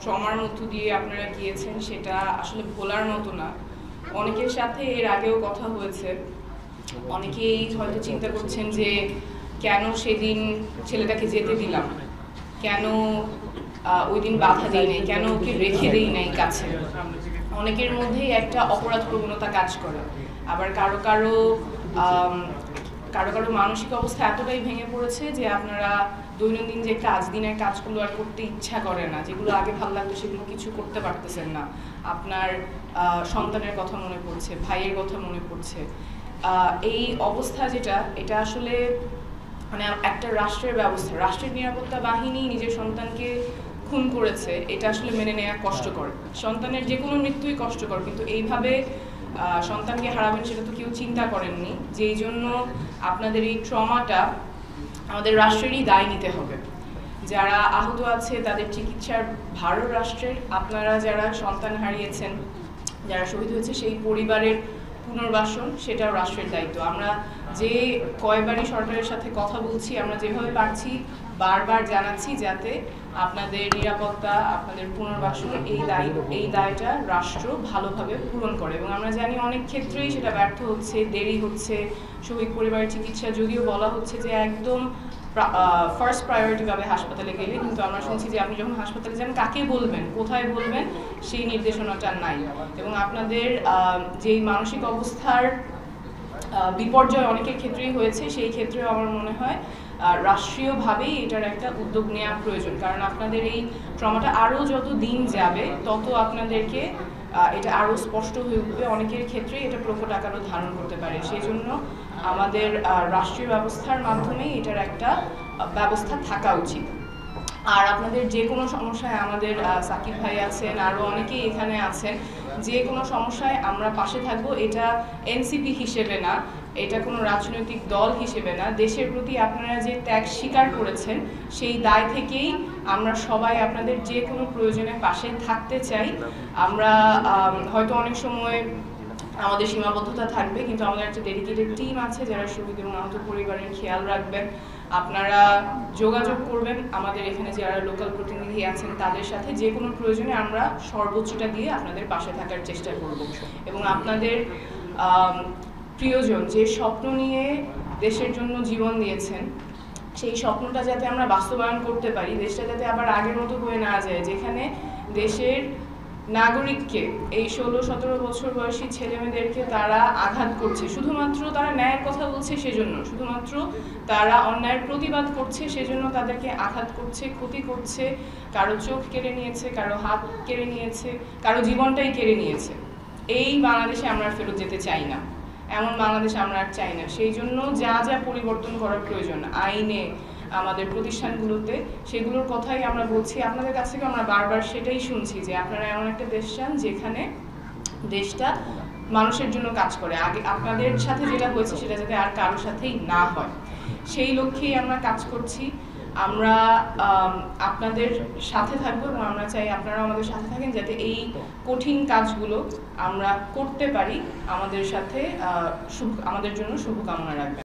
ট্রমার মধ্য দিয়ে আপনারা গিয়েছেন সেটা আসলে ভোলার মতো না। অনেকের সাথে এর আগেও কথা হয়েছে, অনেকেই হয়তো চিন্তা করছেন যে কেন সেদিন ছেলেটাকে যেতে দিলাম, কেন ওই দিন বাধা দিই নাই, কেন ওকে রেখে দেই নাই কাছে। অনেকের মধ্যেই একটা অপরাধ প্রবণতা কাজ করে, আবার কারো কারো মানসিক অবস্থা এতটাই ভেঙে পড়েছে যে আপনারা দৈনন্দিন যে দিনের কাজগুলো আর করতে ইচ্ছা করে না, যেগুলো আগে ভালো লাগতো সেগুলো কিছু করতে পারতেছেন না। আপনার সন্তানের কথা মনে পড়ছে, ভাইয়ের কথা মনে পড়ছে। এই অবস্থা যেটা, এটা আসলে মানে একটা রাষ্ট্রের ব্যবস্থা, রাষ্ট্রের নিরাপত্তা বাহিনী নিজের সন্তানকে খুন করেছে, এটা আসলে মেনে নেওয়া কষ্টকর। সন্তানের যে কোনো মৃত্যুই কষ্টকর, কিন্তু এইভাবে সন্তানকে হারাবেন সেটা তো কেউ চিন্তা করেননি। যেই জন্য আপনাদের এই ট্রমাটা আমাদের রাষ্ট্রেরই দায় নিতে হবে। যারা আহত আছে তাদের চিকিৎসার ভারও রাষ্ট্রের। আপনারা যারা সন্তান হারিয়েছেন, যারা শহীদ হয়েছে, সেই পরিবারের পুনর্বাসন সেটাও রাষ্ট্রের দায়িত্ব। আমরা যে কয়বারই সরকারের সাথে কথা বলছি, আমরা যেভাবে পারছি বারবার জানাচ্ছি যাতে আপনাদের নিরাপত্তা, আপনাদের পুনর্বাসন এই দায়টা রাষ্ট্র ভালোভাবে পূরণ করে। এবং আমরা জানি অনেক ক্ষেত্রেই সেটা ব্যর্থ হচ্ছে, দেরি হচ্ছে। শহীদ পরিবারের চিকিৎসা যদিও বলা হচ্ছে যে একদম ফার্স্ট প্রায়োরিটি পাবে হাসপাতালে গেলে, কিন্তু আমরা শুনছি যে আপনি যখন হাসপাতালে যান কাকে বলবেন, কোথায় বলবেন, সেই নির্দেশনাটা নাই। এবং আপনাদের যেই মানসিক অবস্থার বিপর্যয় অনেকের ক্ষেত্রেই হয়েছে, সেই ক্ষেত্রেও আমার মনে হয় রাষ্ট্রীয়ভাবেই এটার একটা উদ্যোগ নেওয়া প্রয়োজন। কারণ আপনাদের এই ট্রমাটা আরও যত দিন যাবে তত আপনাদেরকে এটা আরও স্পষ্ট হয়ে উঠবে। অনেকের ক্ষেত্রেই এটা প্রকট আকারও ধারণ করতে পারে। সেই জন্য আমাদের রাষ্ট্রীয় ব্যবস্থার মাধ্যমেই এটার একটা ব্যবস্থা থাকা উচিত। আর আপনাদের যে কোনো সমস্যায় আমাদের সাকিব ভাই আছেন, আরও অনেকেই এখানে আছেন, যে কোনো সমস্যায় আমরা পাশে থাকবো। এটা এনসিপি হিসেবে না, এটা কোনো রাজনৈতিক দল হিসেবে না, দেশের প্রতি আপনারা যে ত্যাগ স্বীকার করেছেন সেই দায় থেকেই আমরা সবাই আপনাদের যে কোনো প্রয়োজনে পাশে থাকতে চাই। আমরা হয়তো অনেক সময় আমাদের সীমাবদ্ধতা থাকবে, কিন্তু আমাদের একটা ডেডিকেটেড টিম আছে যারা শহীদ এবং আহত পরিবারের খেয়াল রাখবেন। আপনারা যোগাযোগ করবেন আমাদের এখানে যারা লোকাল প্রতিনিধি আছেন তাদের সাথে, যে কোনো প্রয়োজনে আমরা সর্বোচ্চটা দিয়ে আপনাদের পাশে থাকার চেষ্টা করব। এবং আপনাদের প্রিয়জন যে স্বপ্ন নিয়ে দেশের জন্য জীবন দিয়েছেন, সেই স্বপ্নটা যাতে আমরা বাস্তবায়ন করতে পারি, দেশটা যাতে আবার আগের মতো হয়ে না যায়, যেখানে দেশের নাগরিককে, এই 16-17 বছর বয়সী ছেলেমেয়েদেরকে তারা আঘাত করছে, শুধুমাত্র তারা ন্যায়ের কথা বলছে সেজন্য, শুধুমাত্র তারা অন্যায়ের প্রতিবাদ করছে সেজন্য তাদেরকে আঘাত করছে, ক্ষতি করছে, কারো চোখ কেড়ে নিয়েছে, কারো হাত কেড়ে নিয়েছে, কারো জীবনটাই কেড়ে নিয়েছে। এই বাংলাদেশে আমরা ফেরত যেতে চাই না, এমন বাংলাদেশ আমরা আর চাই না। সেই জন্য যা যা পরিবর্তন করার প্রয়োজন আইনে, আমাদের প্রতিষ্ঠানগুলোতে, সেগুলোর কথাই আমরা বলছি। আপনাদের কাছ থেকে আমরা বারবার সেটাই শুনছি যে আপনারা এমন একটা দেশ চান যেখানে দেশটা মানুষের জন্য কাজ করে। আগে আপনাদের সাথে যেটা হয়েছে সেটা যাতে আর কারোর সাথেই না হয়, সেই লক্ষ্যেই আমরা কাজ করছি। আমরা আপনাদের সাথে থাকবো এবং আমরা চাই আপনারাও আমাদের সাথে থাকেন যাতে এই কঠিন কাজগুলো আমরা করতে পারি। আমাদের সাথে আমাদের জন্য শুভকামনা রাখবেন।